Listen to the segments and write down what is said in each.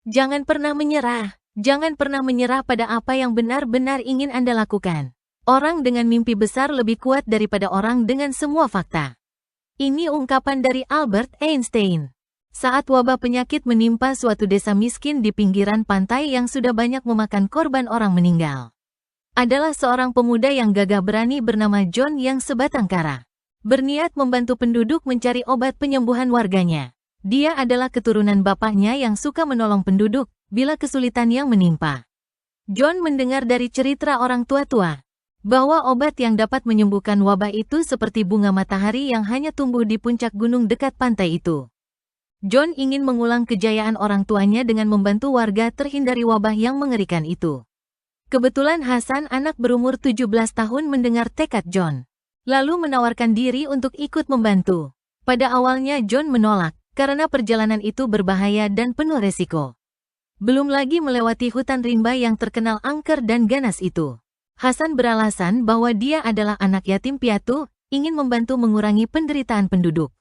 Jangan pernah menyerah. Jangan pernah menyerah pada apa yang benar-benar ingin Anda lakukan. Orang dengan mimpi besar lebih kuat daripada orang dengan semua fakta. Ini ungkapan dari Albert Einstein. Saat wabah penyakit menimpa suatu desa miskin di pinggiran pantai yang sudah banyak memakan korban orang meninggal. Adalah seorang pemuda yang gagah berani bernama John yang sebatang kara. Berniat membantu penduduk mencari obat penyembuhan warganya. Dia adalah keturunan bapaknya yang suka menolong penduduk bila kesulitan yang menimpa. John mendengar dari cerita orang tua-tua bahwa obat yang dapat menyembuhkan wabah itu seperti bunga matahari yang hanya tumbuh di puncak gunung dekat pantai itu. John ingin mengulang kejayaan orang tuanya dengan membantu warga terhindari wabah yang mengerikan itu. Kebetulan Hasan, anak berumur 17 tahun, mendengar tekad John, lalu menawarkan diri untuk ikut membantu. Pada awalnya John menolak, karena perjalanan itu berbahaya dan penuh resiko. Belum lagi melewati hutan rimba yang terkenal angker dan ganas itu. Hasan beralasan bahwa dia adalah anak yatim piatu, ingin membantu mengurangi penderitaan penduduk.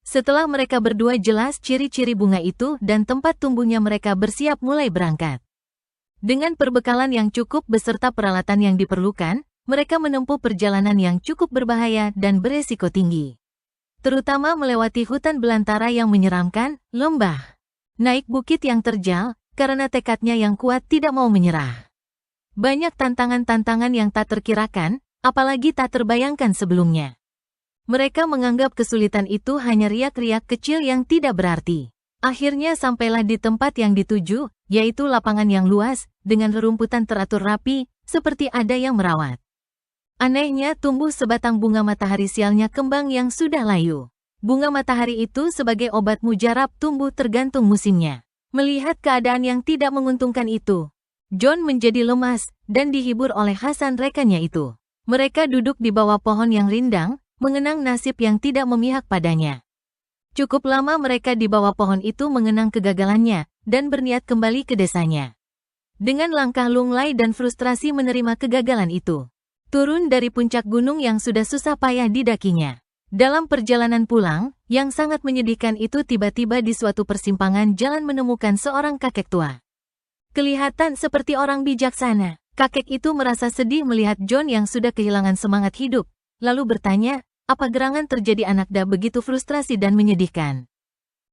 Setelah mereka berdua jelas ciri-ciri bunga itu dan tempat tumbuhnya, mereka bersiap mulai berangkat. Dengan perbekalan yang cukup beserta peralatan yang diperlukan, mereka menempuh perjalanan yang cukup berbahaya dan beresiko tinggi. Terutama melewati hutan belantara yang menyeramkan, lembah, naik bukit yang terjal, karena tekadnya yang kuat tidak mau menyerah. Banyak tantangan-tantangan yang tak terkirakan, apalagi tak terbayangkan sebelumnya. Mereka menganggap kesulitan itu hanya riak-riak kecil yang tidak berarti. Akhirnya sampailah di tempat yang dituju, yaitu lapangan yang luas, dengan rerumputan teratur rapi, seperti ada yang merawat. Anehnya tumbuh sebatang bunga matahari, sialnya kembang yang sudah layu. Bunga matahari itu sebagai obat mujarab tumbuh tergantung musimnya. Melihat keadaan yang tidak menguntungkan itu, John menjadi lemas dan dihibur oleh Hasan, rekannya itu. Mereka duduk di bawah pohon yang rindang, mengenang nasib yang tidak memihak padanya. Cukup lama mereka di bawah pohon itu mengenang kegagalannya dan berniat kembali ke desanya. Dengan langkah lunglai dan frustrasi menerima kegagalan itu. Turun dari puncak gunung yang sudah susah payah didakinya. Dalam perjalanan pulang, yang sangat menyedihkan itu, tiba-tiba di suatu persimpangan jalan menemukan seorang kakek tua. Kelihatan seperti orang bijaksana. Kakek itu merasa sedih melihat John yang sudah kehilangan semangat hidup, lalu bertanya, apa gerangan terjadi anaknya begitu frustrasi dan menyedihkan?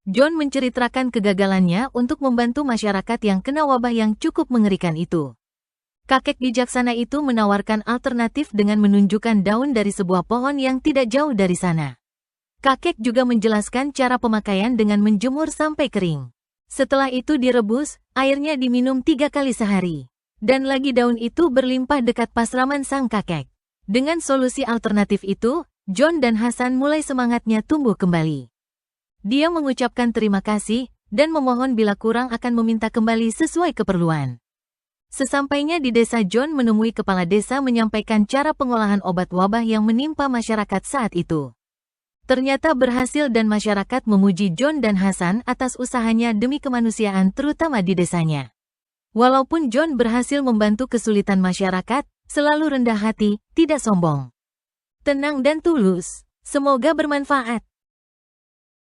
John menceritakan kegagalannya untuk membantu masyarakat yang kena wabah yang cukup mengerikan itu. Kakek bijaksana itu menawarkan alternatif dengan menunjukkan daun dari sebuah pohon yang tidak jauh dari sana. Kakek juga menjelaskan cara pemakaian dengan menjemur sampai kering. Setelah itu direbus, airnya diminum 3 kali sehari. Dan lagi daun itu berlimpah dekat pasraman sang kakek. Dengan solusi alternatif itu, John dan Hasan mulai semangatnya tumbuh kembali. Dia mengucapkan terima kasih, dan memohon bila kurang akan meminta kembali sesuai keperluan. Sesampainya di desa, John menemui kepala desa menyampaikan cara pengolahan obat wabah yang menimpa masyarakat saat itu. Ternyata berhasil dan masyarakat memuji John dan Hasan atas usahanya demi kemanusiaan terutama di desanya. Walaupun John berhasil membantu kesulitan masyarakat, selalu rendah hati, tidak sombong. Tenang dan tulus. Semoga bermanfaat.